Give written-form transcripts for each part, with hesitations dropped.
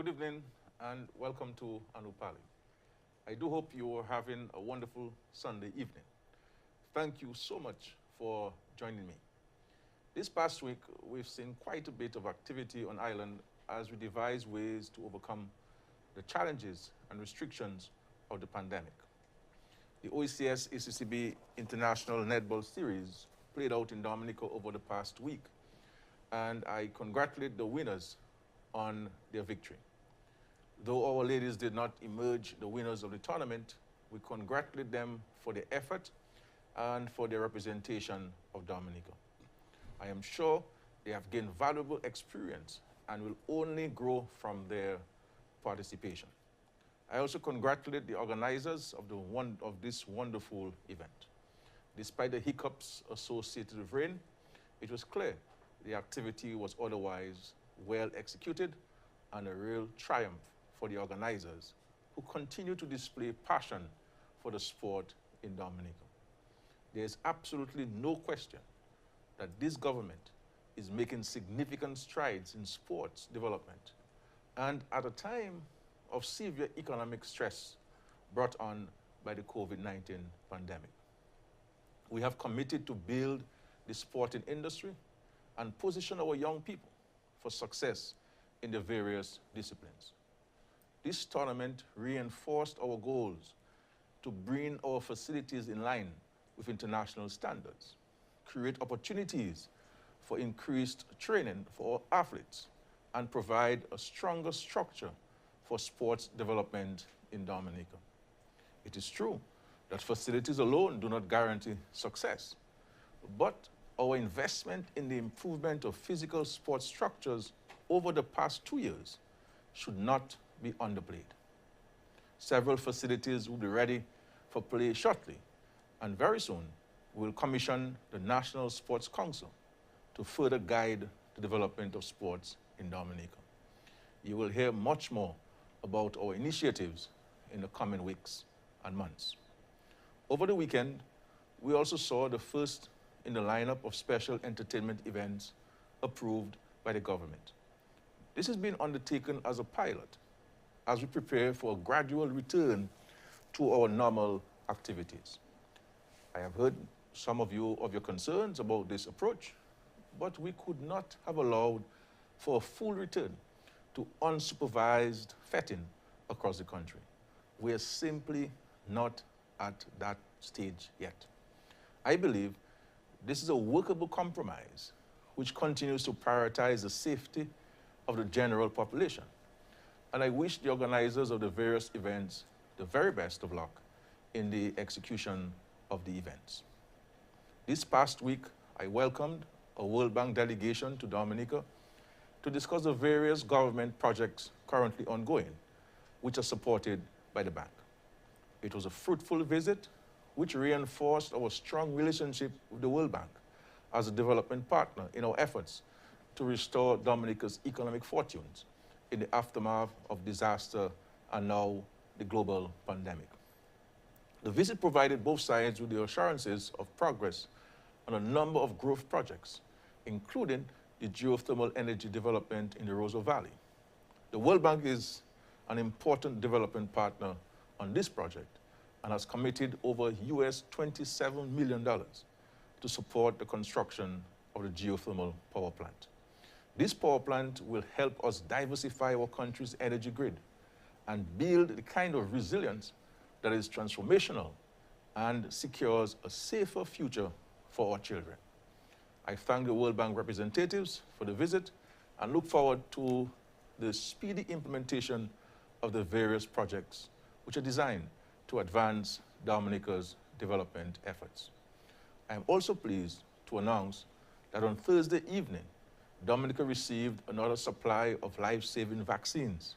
Good evening and welcome to Anupali. I do hope you are having a wonderful Sunday evening. Thank you so much for joining me. This past week, we've seen quite a bit of activity on island as we devise ways to overcome the challenges and restrictions of the pandemic. The OECS ACCB International Netball Series played out in Dominica over the past week, and I congratulate the winners on their victory. Though our ladies did not emerge the winners of the tournament, we congratulate them for their effort and for their representation of Dominica. I am sure they have gained valuable experience and will only grow from their participation. I also congratulate the organizers of this wonderful event. Despite the hiccups associated with rain, it was clear the activity was otherwise well executed and a real triumph for the organizers who continue to display passion for the sport in Dominica. There is absolutely no question that this government is making significant strides in sports development, and at a time of severe economic stress brought on by the COVID-19 pandemic. We have committed to build the sporting industry and position our young people for success in the various disciplines. This tournament reinforced our goals to bring our facilities in line with international standards, create opportunities for increased training for our athletes, and provide a stronger structure for sports development in Dominica. It is true that facilities alone do not guarantee success, but our investment in the improvement of physical sports structures over the past 2 years should not be underplayed. Several facilities will be ready for play shortly, and very soon we will commission the National Sports Council to further guide the development of sports in Dominica. You will hear much more about our initiatives in the coming weeks and months. Over the weekend, we also saw the first in the lineup of special entertainment events approved by the government. This has been undertaken as a pilot as we prepare for a gradual return to our normal activities. I have heard some of your concerns about this approach, but we could not have allowed for a full return to unsupervised fetting across the country. We are simply not at that stage yet. I believe this is a workable compromise which continues to prioritize the safety of the general population. And I wish the organizers of the various events the very best of luck in the execution of the events. This past week, I welcomed a World Bank delegation to Dominica to discuss the various government projects currently ongoing, which are supported by the bank. It was a fruitful visit, which reinforced our strong relationship with the World Bank as a development partner in our efforts to restore Dominica's economic fortunes in the aftermath of disaster and now the global pandemic. The visit provided both sides with the assurances of progress on a number of growth projects, including the geothermal energy development in the Roosevelt Valley. The World Bank is an important development partner on this project and has committed over US $27 million to support the construction of the geothermal power plant. This power plant will help us diversify our country's energy grid and build the kind of resilience that is transformational and secures a safer future for our children. I thank the World Bank representatives for the visit and look forward to the speedy implementation of the various projects which are designed to advance Dominica's development efforts. I am also pleased to announce that on Thursday evening, Dominica received another supply of life-saving vaccines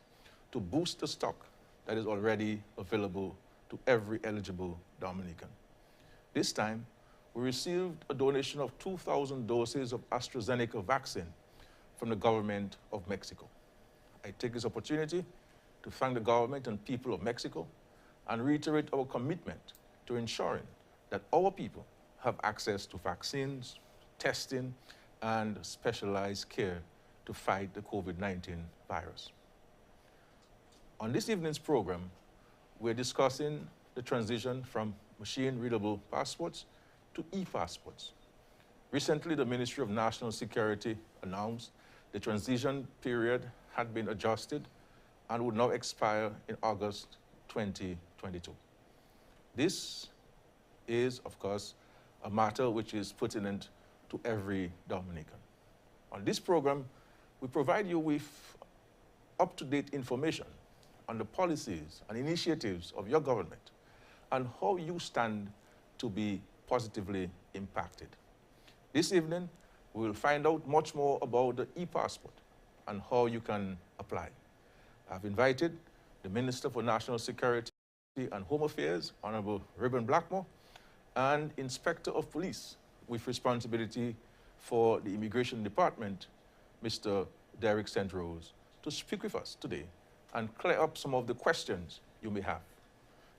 to boost the stock that is already available to every eligible Dominican. This time, we received a donation of 2,000 doses of AstraZeneca vaccine from the government of Mexico. I take this opportunity to thank the government and people of Mexico and reiterate our commitment to ensuring that our people have access to vaccines, testing, and specialized care to fight the COVID-19 virus. On this evening's program, we're discussing the transition from machine-readable passports to e-passports. Recently, the Ministry of National Security announced the transition period had been adjusted and would now expire in August 2022. This is, of course, a matter which is pertinent to every Dominican. On this program, we provide you with up-to-date information on the policies and initiatives of your government and how you stand to be positively impacted. This evening, we will find out much more about the e-passport and how you can apply. I've invited the Minister for National Security and Home Affairs, Honorable Reuben Blackmore, and Inspector of Police with responsibility for the Immigration Department, Mr. Derek St. Rose, to speak with us today and clear up some of the questions you may have.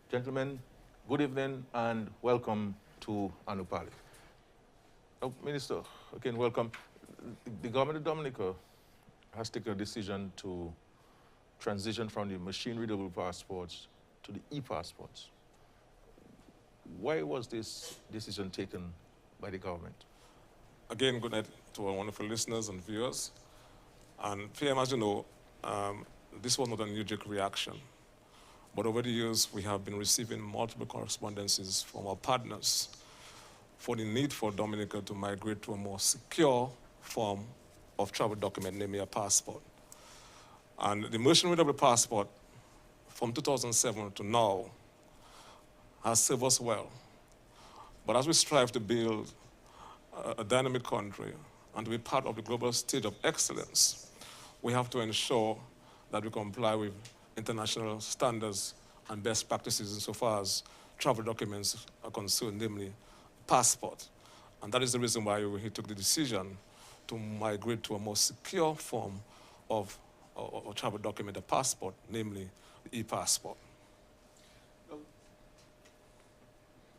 Gentlemen, good evening and welcome to Anupali. Minister, again, welcome. The government of Dominica has taken a decision to transition from the machine-readable passports to the e-passports. Why was this decision taken by the government? Again, good night to our wonderful listeners and viewers. And PM, as you know, this was not a knee-jerk reaction. But over the years, we have been receiving multiple correspondences from our partners for the need for Dominica to migrate to a more secure form of travel document, namely a passport. And the machine-readable passport from 2007 to now has served us well. But as we strive to build a dynamic country and to be part of the global stage of excellence, we have to ensure that we comply with international standards and best practices insofar as travel documents are concerned, namely passport. And that is the reason why we took the decision to migrate to a more secure form of travel document, a passport, namely the e-passport. Well,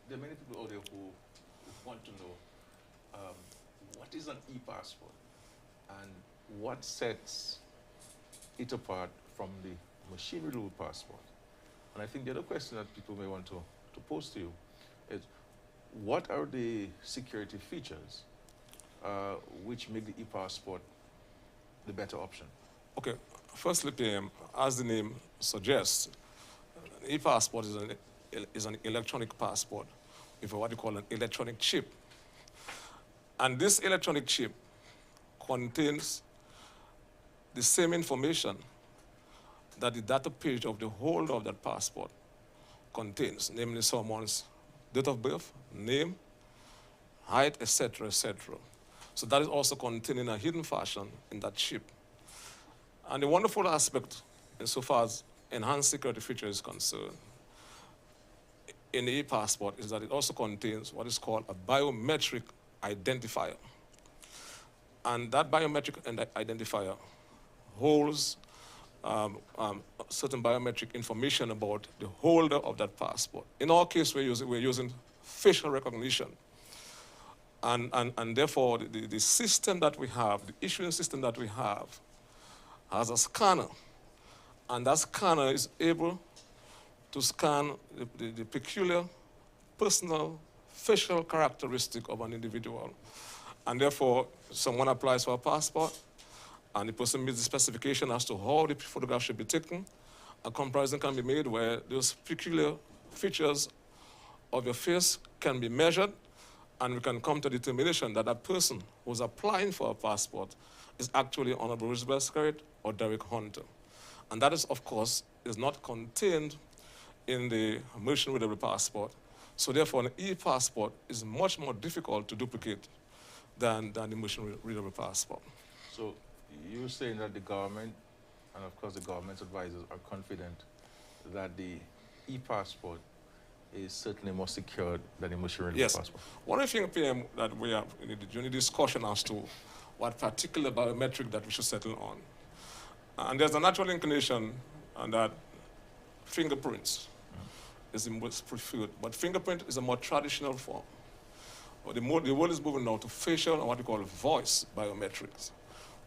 there are many people out there who want to know what is an e-passport and what sets it apart from the machine-readable passport. And I think the other question that people may want to pose to you is, what are the security features which make the e-passport the better option? Okay, firstly, PM, as the name suggests, e-passport is an electronic passport with what you call an electronic chip. And this electronic chip contains the same information that the data page of the holder of that passport contains, namely someone's date of birth, name, height, etc., etc. So that is also contained in a hidden fashion in that chip. And the wonderful aspect, insofar as enhanced security feature is concerned, in the e-passport is that it also contains what is called a biometric identifier. And that biometric identifier holds certain biometric information about the holder of that passport. In our case, we're using facial recognition. And therefore, the system that we have, the issuing system that we have, has a scanner. And that scanner is able to scan the peculiar personal facial characteristic of an individual. And therefore, someone applies for a passport, and the person meets the specification as to how the photograph should be taken. A comparison can be made where those peculiar features of your face can be measured, and we can come to the determination that that person who's applying for a passport is actually Honorable Roosevelt Skerrit or Derek Hunter. And that is, of course, is not contained in the machine-readable passport. So therefore, an e-passport is much more difficult to duplicate than the machine-readable passport. So you're saying that the government, and of course the government's advisors, are confident that the e-passport is certainly more secure than the machine-readable passport? One of the things, PM, that we have in the discussion as to what particular biometric that we should settle on. And there's a natural inclination that fingerprints is the most preferred, but fingerprint is a more traditional form. But the world is moving now to facial and what we call voice biometrics,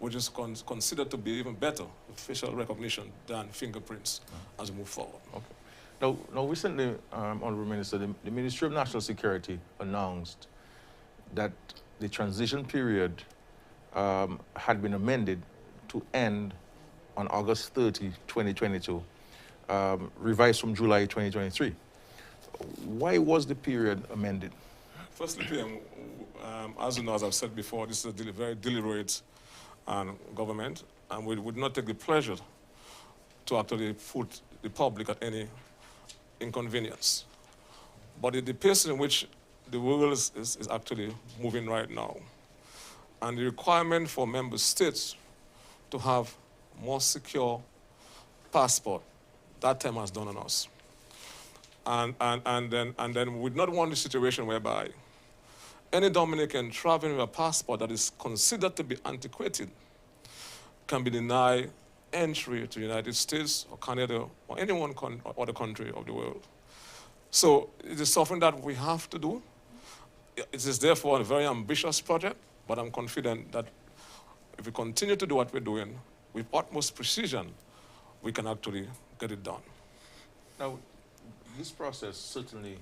which is considered to be even better facial recognition than fingerprints as we move forward. Okay. Now recently, Honorable Minister, the Ministry of National Security announced that the transition period had been amended to end on August 30, 2022, revised from July 2023. Why was the period amended? Firstly, PM, as you know, as I've said before, this is a very deliberate government, and we would not take the pleasure to actually put the public at any inconvenience. But the pace in which the world is actually moving right now, and the requirement for member states to have more secure passport, that time has dawned on us. And then we would not want a situation whereby any Dominican traveling with a passport that is considered to be antiquated can be denied entry to the United States or Canada or any one other country of the world. So it is something that we have to do. It is therefore a very ambitious project, but I'm confident that if we continue to do what we're doing with utmost precision, we can actually get it done. Now, this process certainly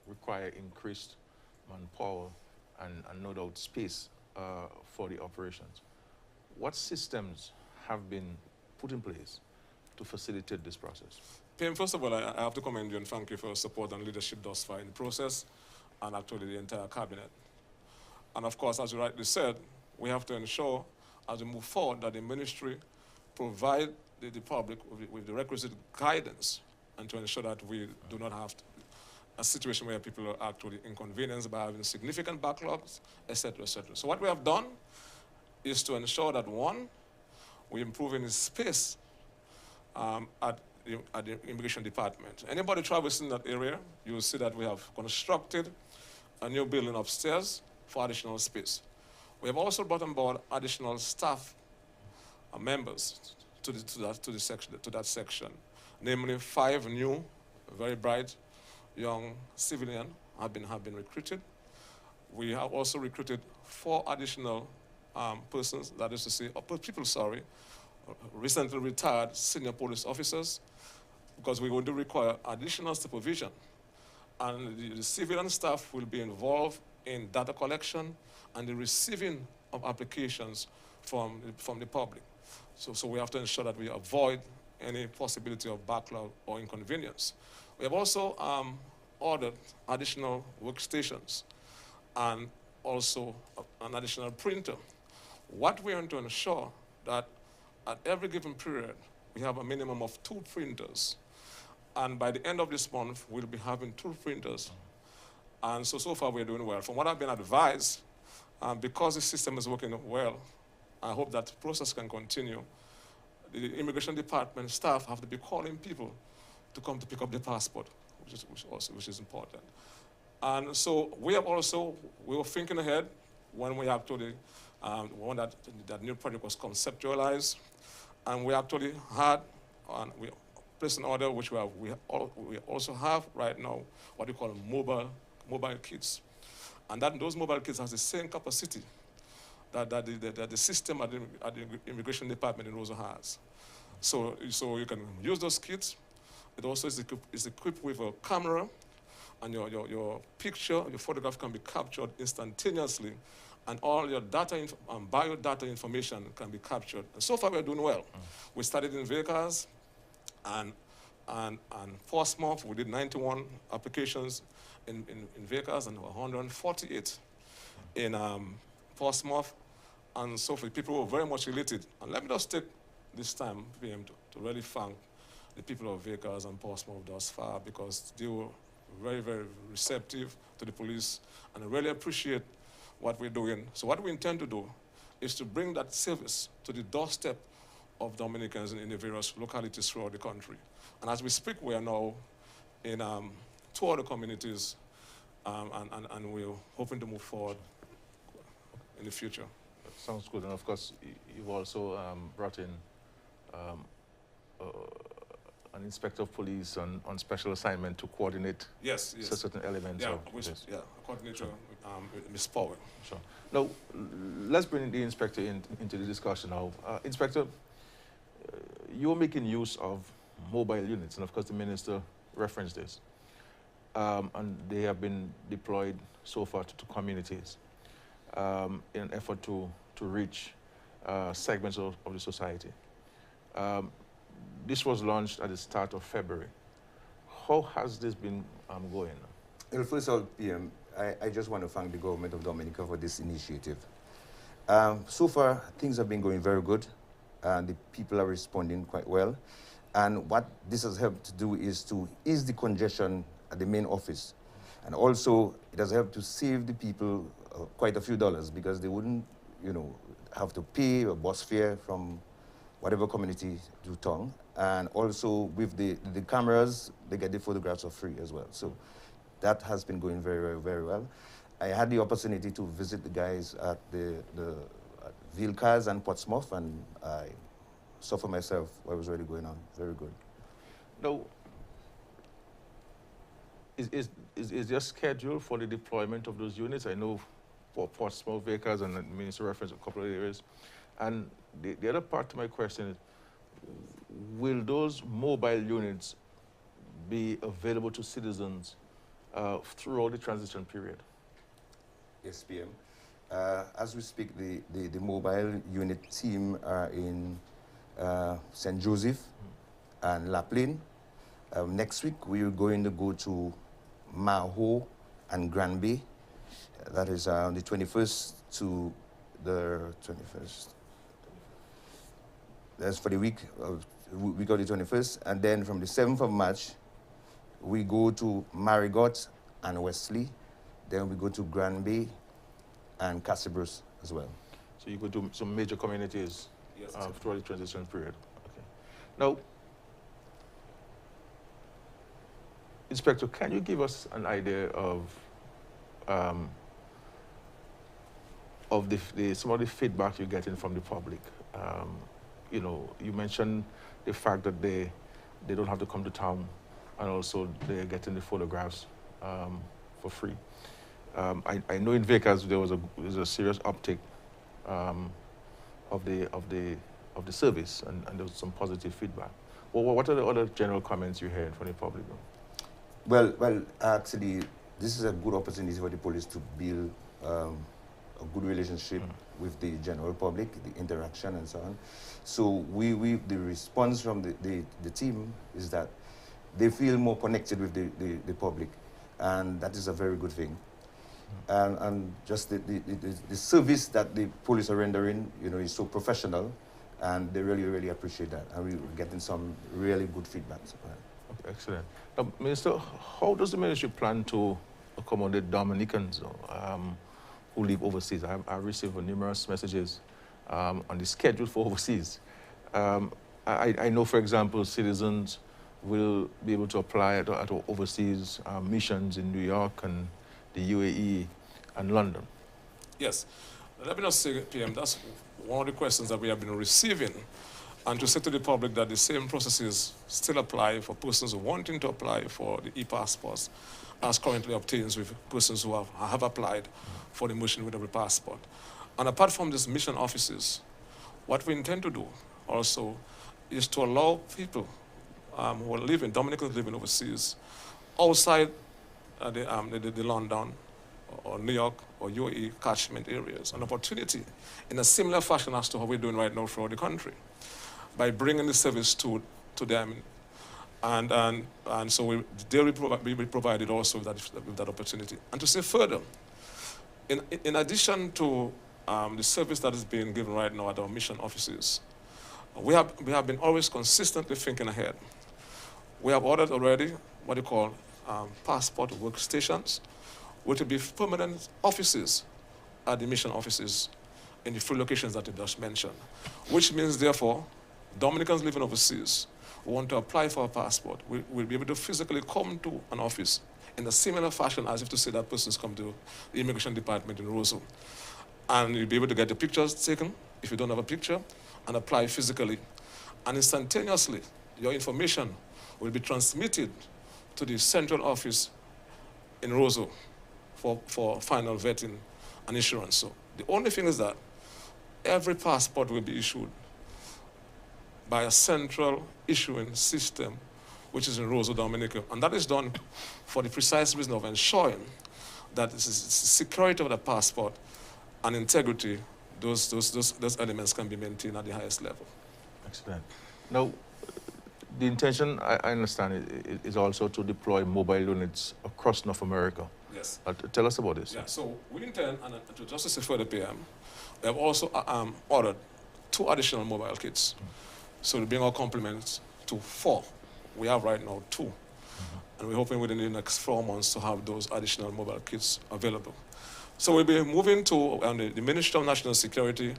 require increased manpower and no doubt space for the operations. What systems have been put in place to facilitate this process? PM, first of all, I have to commend you and thank you for your support and leadership thus far in the process, and actually the entire cabinet. And of course, as you rightly said, we have to ensure as we move forward that the ministry provide the public with the requisite guidance and to ensure that we do not have a situation where people are actually inconvenienced by having significant backlogs, et cetera, et cetera. So what we have done is to ensure that, one, we're improving the space at the immigration department. Anybody travels in that area, you will see that we have constructed a new building upstairs for additional space. We have also brought on board additional staff members to that section. Namely, 5 new, very bright, young civilians have been recruited. We have also recruited 4 additional persons, that is to say, people, recently retired senior police officers, because we're going to require additional supervision. And the civilian staff will be involved in data collection and the receiving of applications from the public. So we have to ensure that we avoid any possibility of backlog or inconvenience. We have also ordered additional workstations and also an additional printer. What we want to ensure that at every given period, we have a minimum of 2 printers. And by the end of this month, we'll be having 2 printers. And so far we're doing well. From what I've been advised, because the system is working well, I hope that process can continue. The immigration department staff have to be calling people to come to pick up their passport, which is important. And so we were thinking ahead when we actually, when that new project was conceptualized, and we actually had, we placed an order which we also have right now, what we call mobile kits. And those mobile kits has the same capacity that the system at the immigration department in Roosevelt has. So you can use those kits. It also is equipped with a camera, and your picture, your photograph can be captured instantaneously, and all your data and biodata information can be captured. And so far we're doing well. We started in Vegas and Portsmouth. We did 91 applications in Vegas and 148 in Portsmouth. And so for people who are very much related. And let me just take this time to really thank the people of Vegas and Portsmouth thus far, because they were very, very receptive to the police, and I really appreciate what we're doing. So what we intend to do is to bring that service to the doorstep of Dominicans in the various localities throughout the country. And as we speak, we are now in 2 other communities, and we're hoping to move forward in the future. Sounds good. And of course, you've also brought in an inspector of police on special assignment to coordinate Yes. certain elements of this. Yeah, coordinator, Ms. Powell. Sure. Now, let's bring the inspector into the discussion now. Inspector, you're making use of mobile units, and of course the minister referenced this. And they have been deployed so far to communities in an effort to reach segments of the society. This was launched at the start of February. How has this been going? Well, first of all, PM, I just want to thank the government of Dominica for this initiative. So far, things have been going very good, and the people are responding quite well. And what this has helped to do is to ease the congestion at the main office. And also, it has helped to save the people quite a few dollars, because they wouldn't, have to pay a bus fare from whatever community to town. And also, with the cameras, they get the photographs for free as well. So that has been going very, very, very well. I had the opportunity to visit the guys at the Vilcaz and Portsmouth, and I saw for myself what was really going on. Very good. Now, is there a schedule for the deployment of those units? I know for Portsmouth Vilcaz, and the minister referenced a couple of areas. And the other part to my question is, will those mobile units be available to citizens throughout the transition period? Yes, PM. As we speak, the mobile unit team are in St. Joseph and La Plaine. Next week, we are going to go to Maho and Grand Bay. That is on the 21st to the 21st. That's for the week of the 21st. And then from the 7th of March, we go to Marigot and Wesley. Then we go to Grand Bay and Castlebrus as well. So you go to some major communities throughout the transition period. Okay. Now, Inspector, can you give us an idea of some of the feedback you're getting from the public? You mentioned the fact that they don't have to come to town, and also they're getting the photographs for free. I know in Vilcaz there was a serious uptick of the service, and there was some positive feedback. Well, what are the other general comments you heard from the public? Well, actually, this is a good opportunity for the police to build a good relationship with the general public, the interaction and so on. So the response from the team is that they feel more connected with the public, and that is a very good thing. And just the service that the police are rendering, is so professional, and they really, really appreciate that. And we're getting some really good feedback. Okay, excellent. Now, Minister, how does the ministry plan to accommodate Dominicans who live overseas? I received numerous messages on the schedule for overseas. I know, for example, citizens will be able to apply at overseas missions in New York and the UAE and London. Yes. Let me just say, PM, that's one of the questions that we have been receiving, and to say to the public that the same processes still apply for persons wanting to apply for the e-passports as currently obtained with persons who have applied for the mission with every passport. And apart from these mission offices, what we intend to do also is to allow people who are living, Dominicans living overseas, outside the London or New York or UAE catchment areas, an opportunity in a similar fashion as to how we're doing right now throughout the country, by bringing the service to them. And so they will be provided also with that opportunity. And to say further, in addition to the service that is being given right now at our mission offices, we have been always consistently thinking ahead. We have ordered already what you call passport workstations, which will be permanent offices at the mission offices in the three locations that you just mentioned, which means, therefore, Dominicans living overseas who want to apply for a passport will be able to physically come to an office in a similar fashion as if to say that person's come to the immigration department in Roosevelt. And you'll be able to get the pictures taken, if you don't have a picture, and apply physically. And instantaneously, your information will be transmitted to the central office in Roseau for final vetting and issuance. So the only thing is that every passport will be issued by a central issuing system, which is in Roseau, Dominica. And that is done for the precise reason of ensuring that the security of the passport and integrity, those elements can be maintained at the highest level. Excellent. Now, the intention, I understand, is also to deploy mobile units across North America. Yes. Tell us about this. Yeah, so we intend, and to just to say further, PM, we have also ordered 2 additional mobile kits. So to bring our complements to 4. We have right now 2. And we're hoping within the next 4 months to have those additional mobile kits available. So we'll be moving to the Ministry of National Security.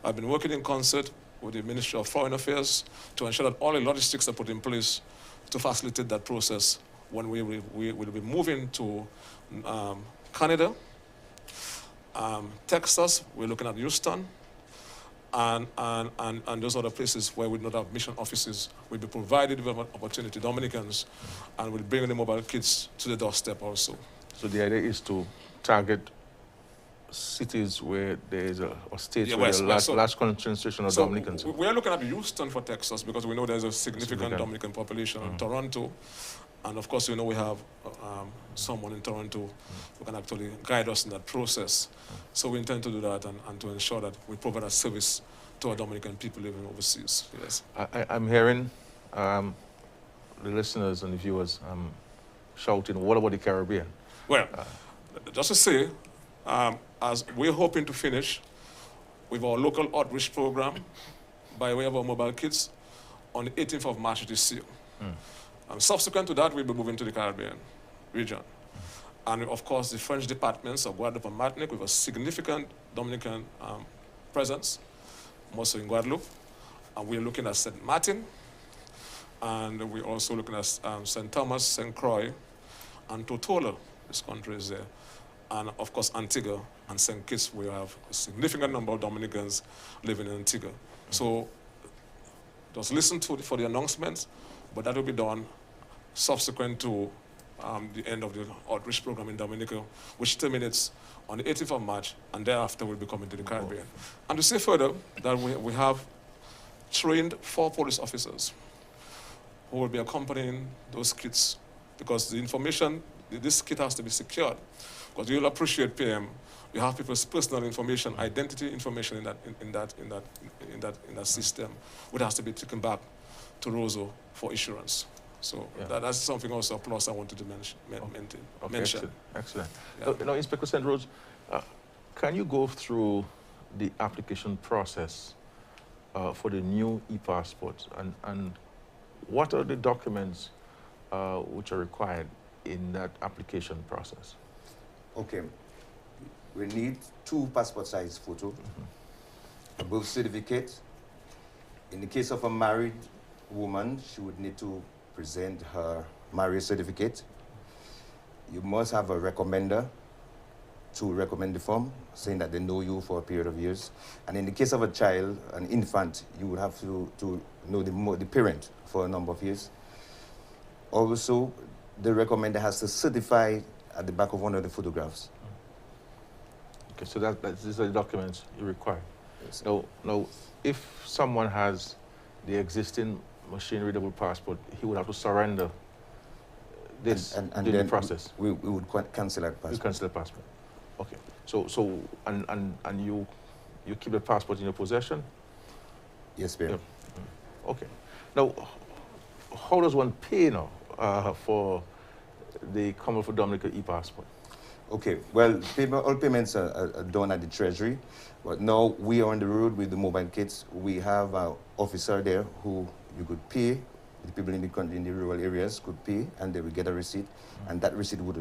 I've been working in concert with the Ministry of Foreign Affairs to ensure that all the logistics are put in place to facilitate that process when we will be moving to Canada, Texas. We're looking at Houston, and those other places where we don't have mission offices will be provided with an opportunity, Dominicans, and we'll bring the mobile kits to the doorstep also. So the idea is to target cities where there is a states where there's a large concentration of Dominicans. We are looking at Houston for Texas because we know there's a significant Dominican population in Toronto. And of course, we know we have someone in Toronto who can actually guide us in that process. So we intend to do that and to ensure that we provide a service to our Dominican people living overseas. Yes. I'm hearing the listeners and the viewers shouting, what about the Caribbean? Well, just to say, as we're hoping to finish with our local outreach program by way of our mobile kits on the 18th of March this year. Subsequent to that, we'll be moving to the Caribbean region. And of course, the French departments of Guadeloupe and Martinique with a significant Dominican presence, mostly in Guadeloupe. And we're looking at St. Martin, and we're also looking at St. Thomas, St. Croix, and Totola. This country is there. And of course, Antigua and St. Kitts, we have a significant number of Dominicans living in Antigua. So just listen for the announcements, but that will be done subsequent to the end of the outreach program in Dominica, which terminates on the 18th of March, and thereafter we'll be coming to the Caribbean. And to say further that we have trained 4 police officers who will be accompanying those kits, because the information, this kit has to be secured. Because you'll appreciate, PM, you have people's personal information, identity information in that system, which has to be taken back to Roseau for issuance. So that's something also a plus I wanted to mention. Excellent. Yeah. Now, Inspector St. Rose, can you go through the application process for the new e-passport, and what are the documents which are required in that application process? Okay. We need 2 passport size photos, a birth certificate. In the case of a married woman, she would need to present her marriage certificate. You must have a recommender to recommend the form, saying that they know you for a period of years. And in the case of a child, an infant, you would have to know the parent for a number of years. Also, the recommender has to certify at the back of one of the photographs. Okay, so these are the documents you require. Yes. Now, if someone has the existing machine-readable passport, he would have to surrender this and during then the process. We would cancel that passport. You cancel the passport. Okay. So you keep the passport in your possession? Yes, ma'am. Yeah. Okay. Now, how does one pay now for the Commonwealth of Dominica e-passport? Okay, well, all payments are done at the Treasury, but now we are on the road with the mobile kits. We have an officer there who you could pay. The people in the country, in the rural areas could pay, and they will get a receipt, and that receipt would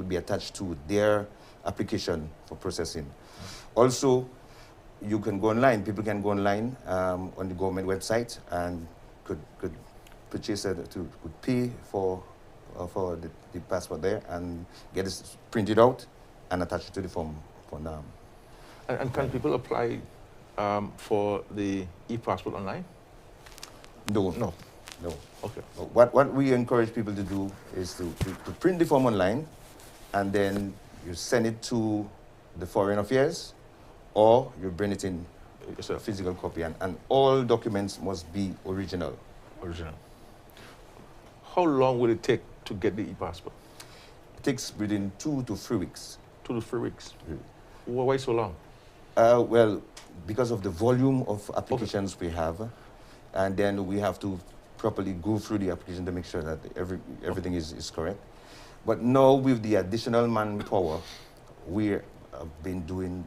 be attached to their application for processing. Also, you can go online. People can go online on the government website and could purchase could pay for the passport there and get it printed out and attach it to the form for now. And can people apply for the e-passport online? No. No. Okay. What we encourage people to do is to print the form online, and then you send it to the Foreign Affairs, or you bring it in a physical copy, and all documents must be original. Original. How long will it take to get the e-passport? It takes within 2 to 3 weeks. 2 to 3 weeks. Why so long? Well, because of the volume of applications we have, and then we have to properly go through the application to make sure that everything is correct. But now with the additional manpower, we have been doing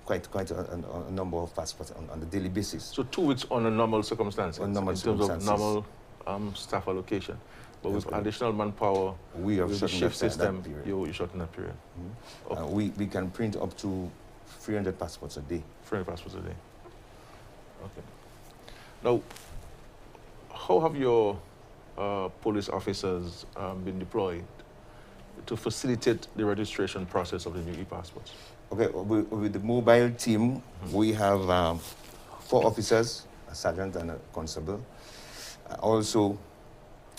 quite a number of passports on a daily basis. So 2 weeks on a normal circumstance, in terms of normal staff allocation. But with additional manpower, with the shift system, you shorten that period. We can print up to 300 passports a day. 300 passports a day. Okay. Now, how have your police officers been deployed to facilitate the registration process of the new e-passports? Okay, with the mobile team, we have 4 officers, a sergeant and a constable. Also,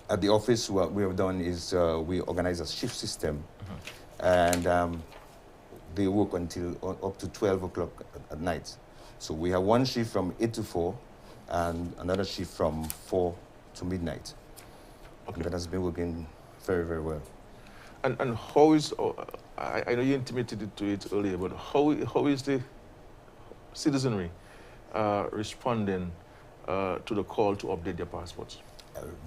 at the office, what we have done is we organize a shift system, and they work until up to 12 o'clock at night. So we have one shift from 8 to 4, and another shift from 4 to midnight. Okay. And that has been working very, very well. And how is, I know you intimated to it earlier, but how is the citizenry responding to the call to update their passports?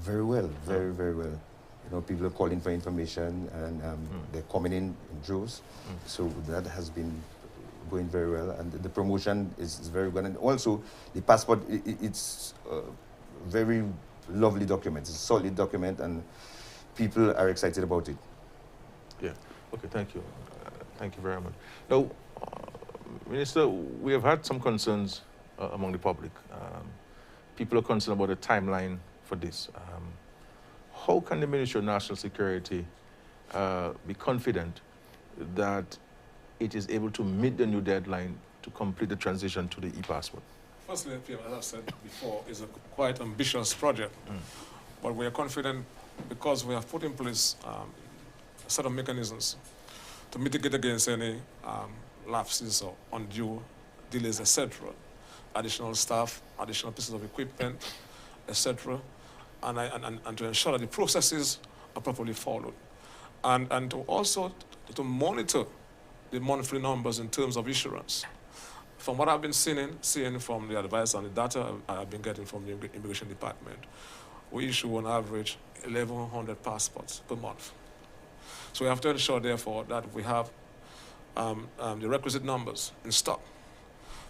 Very well, very, very well. You know, people are calling for information, and they're coming in droves. So that has been going very well, and the promotion is very good. And also, the passport, it's a very lovely document. It's a solid document, and people are excited about it. Yeah. Okay, thank you. Thank you very much. Now, Minister, we have had some concerns among the public. People are concerned about the timeline for this. How can the Ministry of National Security be confident that it is able to meet the new deadline to complete the transition to the e-passport? Firstly, as I said before, it's a quite ambitious project, but we are confident because we have put in place a set of mechanisms to mitigate against any lapses or undue delays, etc. Additional staff, additional pieces of equipment, etc. And to ensure that the processes are properly followed. And to also to monitor the monthly numbers in terms of issuance. From what I've been seeing from the advice and the data I've been getting from the Immigration Department, we issue on average 1,100 passports per month. So we have to ensure, therefore, that we have the requisite numbers in stock.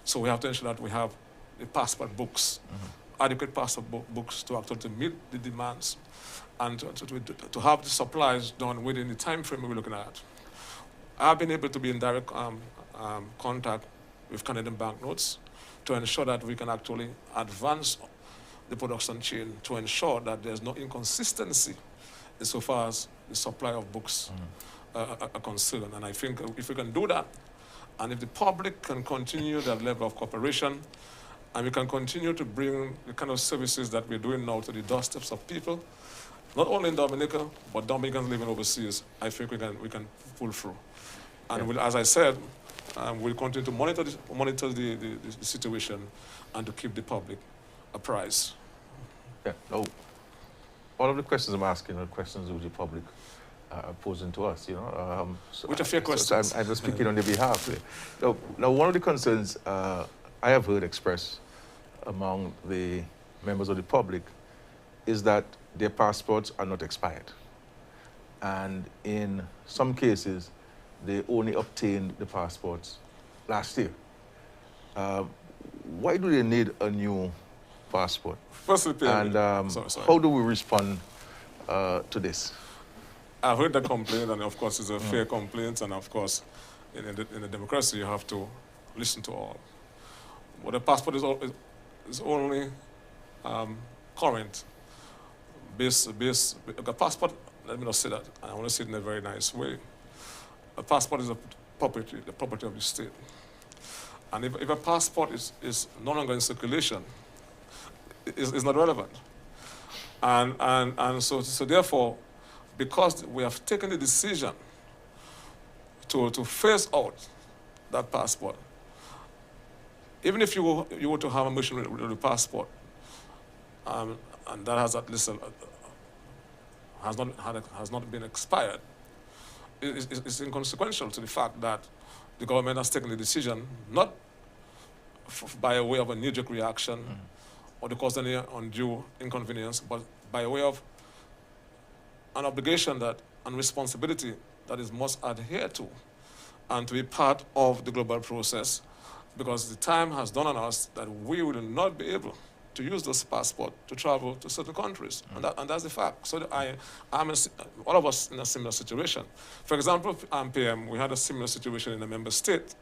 So we have to ensure that we have the passport books, adequate passport books to actually meet the demands, and to have the supplies done within the time frame we're looking at. I've been able to be in direct contact with Canadian banknotes to ensure that we can actually advance the production chain to ensure that there's no inconsistency insofar as the supply of books are concerned. And I think if we can do that, and if the public can continue that level of cooperation, and we can continue to bring the kind of services that we're doing now to the doorsteps of people, not only in Dominica, but Dominicans living overseas, I think we can pull through. And we'll, as I said, we'll continue to monitor the situation and to keep the public apprised. Yeah, no. All of the questions I'm asking are questions which the public are posing to us, you know. Which are fair questions. So I'm just speaking on their behalf. Now, one of the concerns I have heard expressed among the members of the public is that their passports are not expired. And in some cases, they only obtained the passports last year. Why do they need a new passport? Firstly, and how do we respond to this? I've heard the complaint, and of course it's a fair complaint, and of course in a democracy you have to listen to all. But the passport is only current. A passport, let me not say that, I want to say it in a very nice way. A passport is the property of the state. And if a passport is no longer in circulation, it's not relevant. And so therefore, because we have taken the decision to phase out that passport, even if you were to have a mission with the passport, and that has at least has not been expired, it's inconsequential to the fact that the government has taken the decision not by way of a knee-jerk reaction or to cause any undue inconvenience, but by way of an obligation and responsibility that is must adhere to and to be part of the global process, because the time has dawned on us that we will not be able to use this passport to travel to certain countries, and that's the fact. So all of us in a similar situation. For example, PM, we had a similar situation in a member state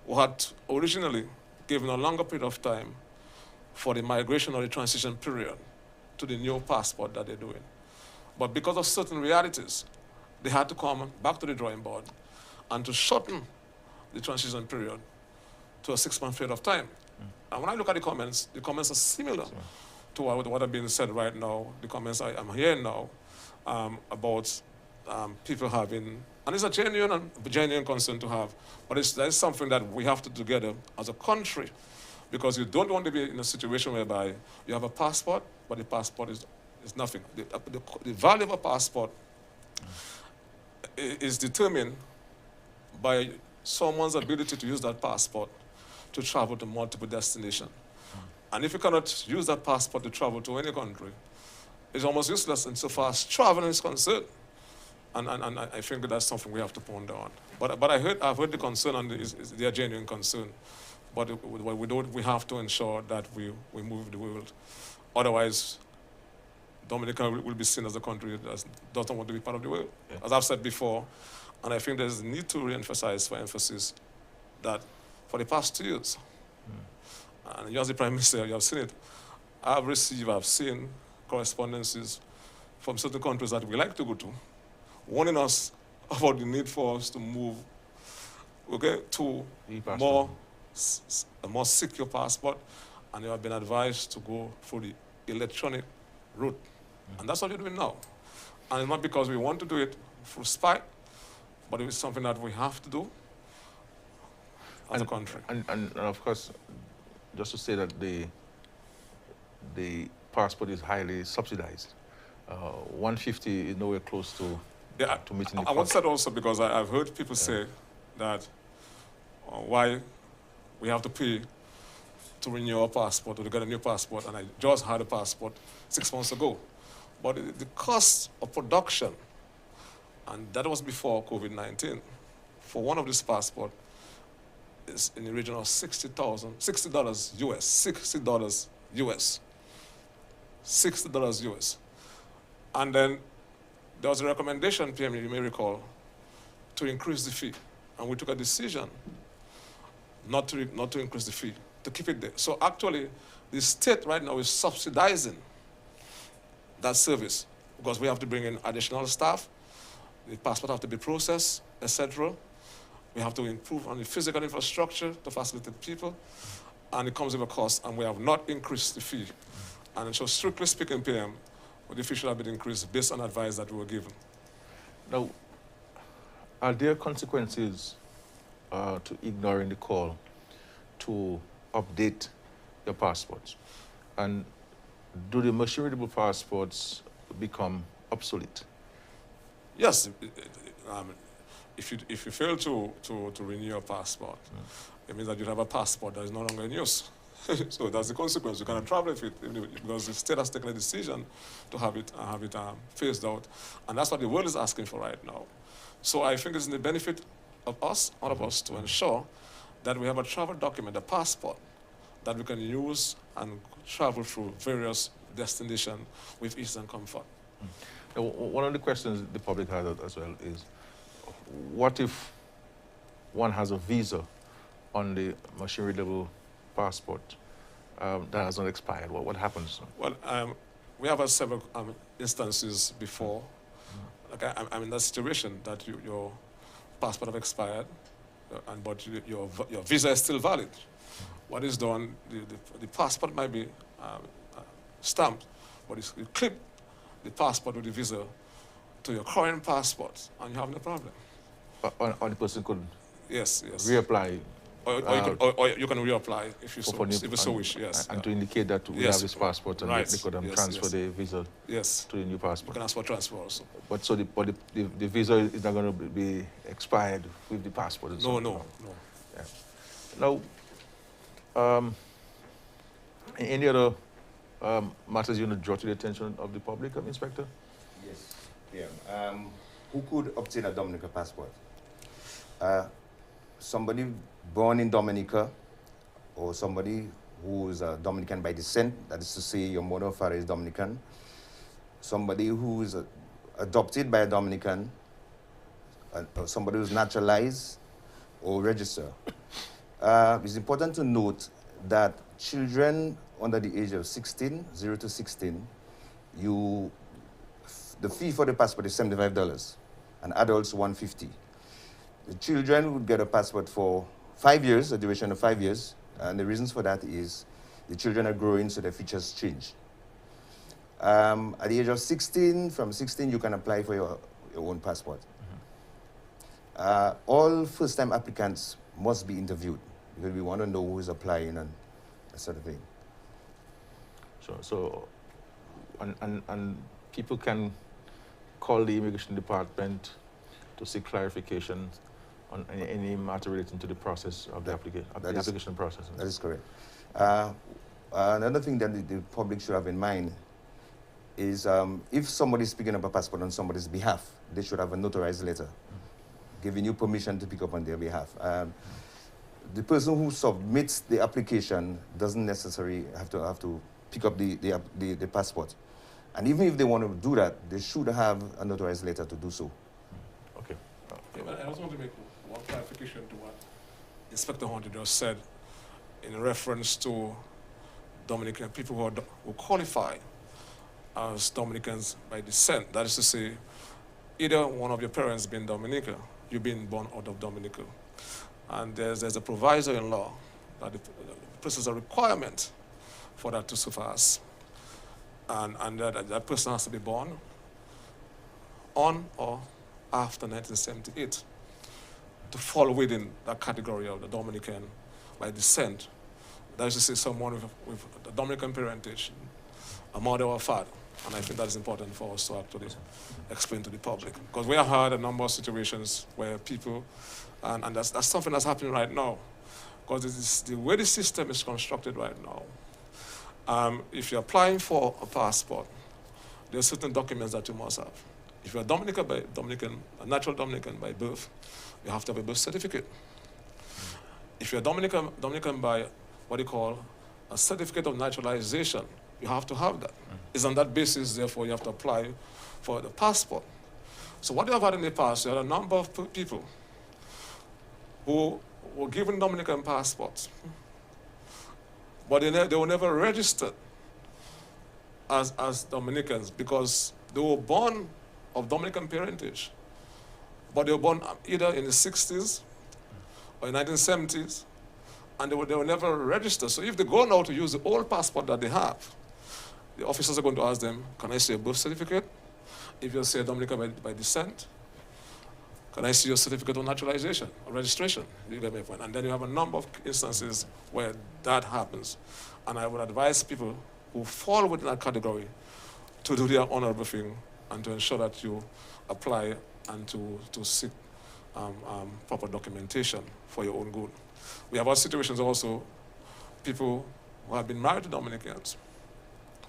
who had originally given a longer period of time for the migration or the transition period to the new passport that they're doing. But because of certain realities, they had to come back to the drawing board and to shorten the transition period to a 6-month period of time. And when I look at the comments are similar to what are being said right now. The comments I am hearing now about people having, and it's a genuine concern to have, but that is something that we have to do together as a country, because you don't want to be in a situation whereby you have a passport, but the passport is nothing. The value of a passport is determined by someone's ability to use that passport to travel to multiple destinations. And if you cannot use that passport to travel to any country, it's almost useless insofar as traveling is concerned. And I think that's something we have to ponder on. But I've heard the concern, and it's their genuine concern. But we have to ensure that we move the world. Otherwise, Dominica will be seen as a country that doesn't want to be part of the world. Yeah. As I've said before, and I think there's a need to re-emphasize for emphasis that for the past 2 years, and you as the Prime Minister, you have seen it, I've seen correspondences from certain countries that we like to go to, warning us about the need for us to move, to a more secure passport, and you have been advised to go through the electronic route. And that's what you're doing now. And it's not because we want to do it through spite, but it's something that we have to do as a country. And of course, just to say that the passport is highly subsidized. 150 is nowhere close to meeting the cost. I want to say also because I've heard people say that why we have to pay to renew our passport or to get a new passport, and I just had a passport 6 months ago. But the cost of production, and that was before COVID-19, for one of these passports is in the region of $60 US, $60 US. $60 US. And then there was a recommendation, PM, you may recall, to increase the fee. And we took a decision not to increase the fee, to keep it there. So actually, the state right now is subsidizing that service because we have to bring in additional staff, the passport have to be processed, etc. We have to improve on the physical infrastructure to facilitate people, and it comes with a cost, and we have not increased the fee. And so strictly speaking, PM, the fee should have been increased based on advice that we were given. Now, are there consequences to ignoring the call to update your passports? And do the machine-readable passports become obsolete? Yes. If you fail to renew your passport, it means that you have a passport that is no longer in use. So that's the consequence. You cannot travel with it because the state has taken a decision to have it phased out. And that's what the world is asking for right now. So I think it's in the benefit of us, all of us, to ensure that we have a travel document, a passport, that we can use and travel through various destinations with ease and comfort. Now, one of the questions the public has as well is, what if one has a visa on the machine-readable passport that has not expired? What happens? Well, we have had several instances before. Like I'm in that situation that your passport have expired, but your visa is still valid. What is done, the passport might be stamped But you clip the passport with the visa to your current passport, and you have no problem. Or the person could Yes, yes. reapply Or you can reapply if you for new, if you so wish, yes. and to indicate that we Yes, have this passport, and right, they could yes, transfer yes. the visa Yes. to the new You passport. can ask for transfer also. But so the visa is not going to be expired with the passport? And No, so, no. Now, any other matters you want to draw to the attention of the public, Inspector? Yes. Yeah. Who could obtain a Dominica passport? Somebody born in Dominica, or somebody who is a Dominican by descent, that is to say your mother or father is Dominican, somebody who is adopted by a Dominican, or somebody who is naturalized or registered. It's important to note that children under the age of 16, 0 to 16, the fee for the passport is $75, and adults $150. The children would get a passport for 5 years, a duration of 5 years, and the reasons for that is the children are growing, so their features change. At the age of 16, from 16, you can apply for your own passport. All first-time applicants must be interviewed, because we want to know who is applying and that sort of thing. And people can call the immigration department to seek clarification on any matter relating to the process of the application process. That is correct. Another thing that the public should have in mind is if somebody is picking up a passport on somebody's behalf, they should have a notarized letter giving you permission to pick up on their behalf. The person who submits the application doesn't necessarily have to pick up the passport. And even if they want to do that, they should have a notarized letter to do so. Okay. Yeah, but I also want to make one clarification to what Inspector Hunter just said in reference to Dominican people who qualify as Dominicans by descent. That is to say, either one of your parents being Dominican, you've been born out of Dominica. And there's a proviso in law that this is a requirement for that to suffice. And that person has to be born on or after 1978 to fall within that category of the Dominican by descent. That is to say, someone with a Dominican parentage, a mother or a father. And I think that is important for us to actually explain to the public. Because we have had a number of situations where people, and that's something that's happening right now. Because the way the system is constructed right now, if you're applying for a passport, there are certain documents that you must have. If you're a natural Dominican by birth, you have to have a birth certificate. If you're Dominican by what you call a certificate of naturalization, you have to have that. It's on that basis, therefore, you have to apply for the passport. So what you have had in the past, you had a number of people who were given Dominican passports, but they were never registered as Dominicans because they were born of Dominican parentage, but they were born either in the 60s or in the 1970s, and they were never registered. So if they go now to use the old passport that they have, the officers are going to ask them, can I see a birth certificate? If you say Dominican by descent, can I see your certificate of naturalization or registration? You get my point. And then you have a number of instances where that happens. And I would advise people who fall within that category to do their honorable thing and to ensure that you apply and to seek proper documentation for your own good. We have other situations also, people who have been married to Dominicans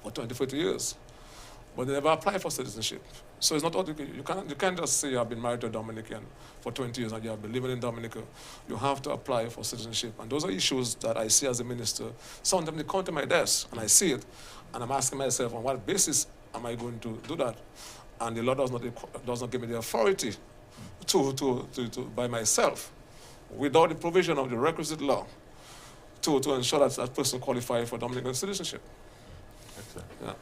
for 20, 30 years, but they never apply for citizenship. So it's not all, you can't just say you have been married to a Dominican for 20 years and you have been living in Dominica. You have to apply for citizenship. And those are issues that I see as a minister. Sometimes they come to my desk and I see it, and I'm asking myself, on what basis am I going to do that? And the law does not give me the authority to by myself, without the provision of the requisite law, to ensure that that person qualifies for Dominican citizenship. Excellent. Yeah.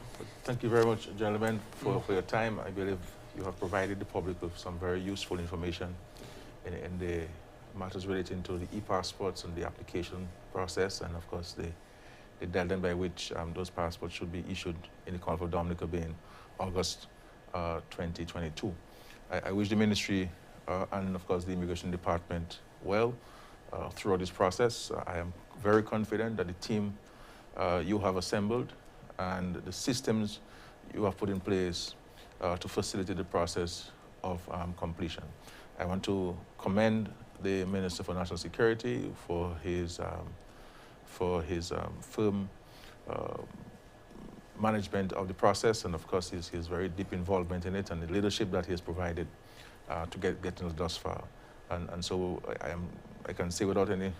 Thank you very much, gentlemen, for your time. I believe you have provided the public with some very useful information in the matters relating to the e-passports and the application process, and of course the the deadline by which those passports should be issued in the Gulf of Dominica being August 2022. I wish the ministry and, of course, the Immigration Department well throughout this process. I am very confident that the team you have assembled and the systems you have put in place to facilitate the process of completion. I want to commend the Minister for National Security for his firm management of the process, and of course his very deep involvement in it and the leadership that he has provided to getting us thus far. And so I can say without any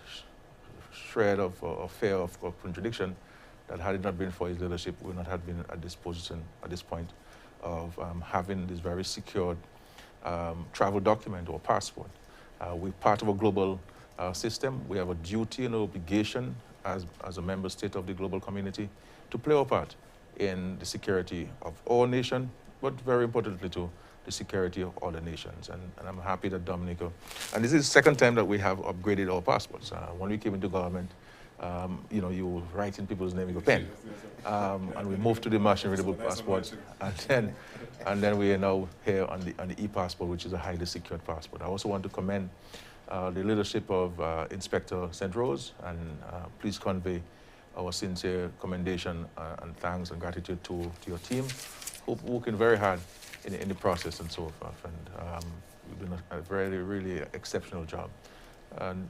shred of fear of contradiction that had it not been for his leadership, we would not have been at this position, at this point of having this very secured travel document or passport. We're part of a global system. We have a duty and obligation as a member state of the global community to play our part in the security of our nation, but very importantly too, the security of other nations. And I'm happy that Dominica, and this is the second time that we have upgraded our passports. When we came into government, you write in people's name with a pen. And we moved to the machine readable passport, and then we are now here on the e-passport, which is a highly secured passport. I also want to commend the leadership of Inspector St. Rose, and please convey our sincere commendation and thanks and gratitude to your team, who working very hard in the process and so forth. And you've done a really exceptional job. And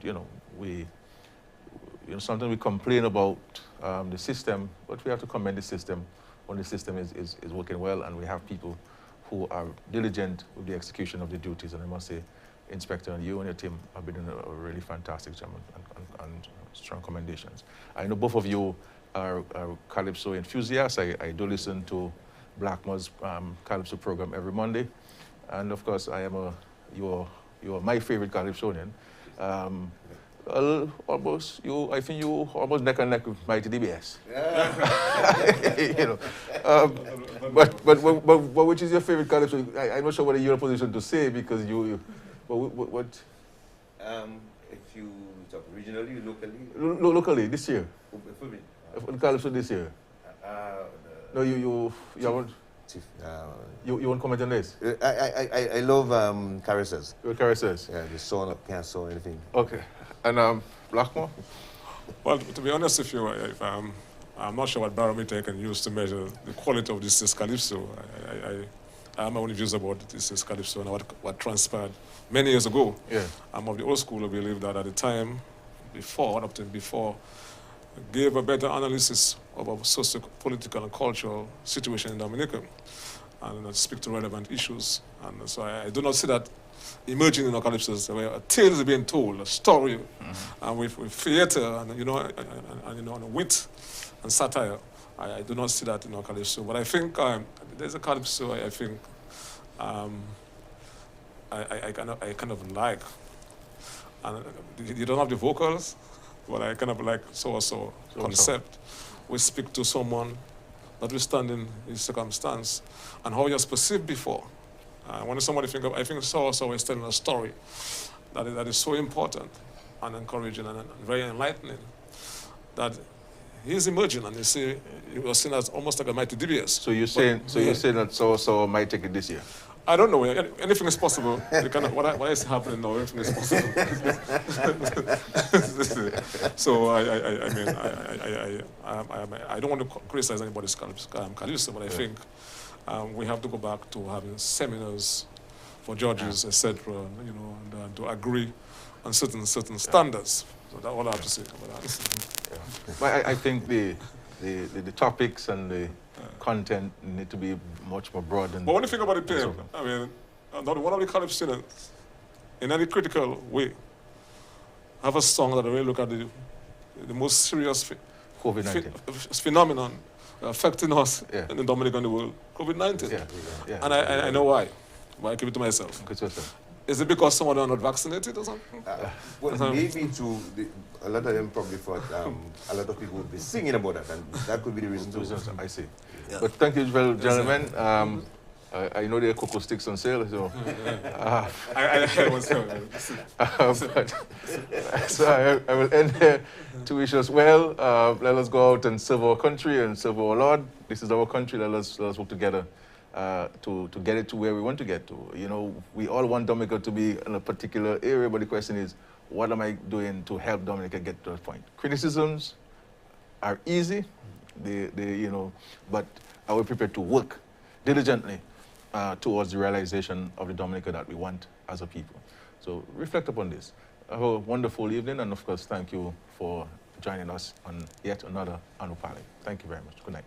sometimes we complain about the system, but we have to commend the system when the system is working well, and we have people who are diligent with the execution of the duties. And I must say, Inspector, and you and your team have been doing a really fantastic job, and strong commendations. I know both of you are Calypso enthusiasts. I do listen to Blackmore's Calypso program every Monday, and of course you are my favorite Calypsonian. I think you almost neck and neck with Mighty DBS. Yeah. But which is your favorite Calypso? I'm not sure whether you're in a position to say, because what? If you talk regionally, locally? Locally, this year. For me? Calypso this year. No, you won't. You won't comment on this? I love carousels. Carousels? Yeah, the saw, can't saw anything. Okay. And Blackmore? Well, to be honest with you, I'm not sure what barometer I can use to measure the quality of this Calypso. I have my own views about this Calypso and what transpired many years ago. Yeah. I'm of the old school who believe that at the time, before, gave a better analysis of our socio-political and cultural situation in Dominica, and speak to relevant issues. And so I do not see that emerging in our Calypsos, where a tale is being told, a story, and with theater and and wit and satire. I do not see that in our Calypso. But I think there's a Calypso I think I kind of like. And you don't have the vocals, but I kind of like so concept. We speak to someone, notwithstanding his circumstance, and how he was perceived before. When somebody I think so is telling a story that is so important and encouraging and very enlightening, that he's emerging, and he was seen as almost like a Mighty DBS. So you're saying that so might take it this year? I don't know. Anything is possible. What is happening now? Anything is possible. So I don't want to criticize anybody's Calypso, but I think we have to go back to having seminars for judges, etc., and to agree on certain standards. So that's all I have to say about that. Yeah. But I think the topics and the content need to be much more broad. But when you think about it, PM, not one of the college students, in any critical way, have a song that really look at the most serious COVID-19 phenomenon affecting us in the Dominican world, COVID-19. Yeah. And I know why. Why I keep it to myself. Is it because someone are not vaccinated or something? Well, maybe a lot of them probably thought a lot of people would be singing about that, and that could be the reason too. I see. Yeah. But thank you, well, gentlemen. I know there are cocoa sticks on sale, so. I was So I will end here to wish us well. Let us go out and serve our country and serve our Lord. This is our country. Let us work together to get it to where we want to get to. You know, we all want Dominica to be in a particular area, but the question is, what am I doing to help Dominica get to that point? Criticisms are easy, but are we prepared to work diligently towards the realization of the Dominica that we want as a people? So reflect upon this. Have a wonderful evening, and of course, thank you for joining us on yet another Anupali. Thank you very much. Good night.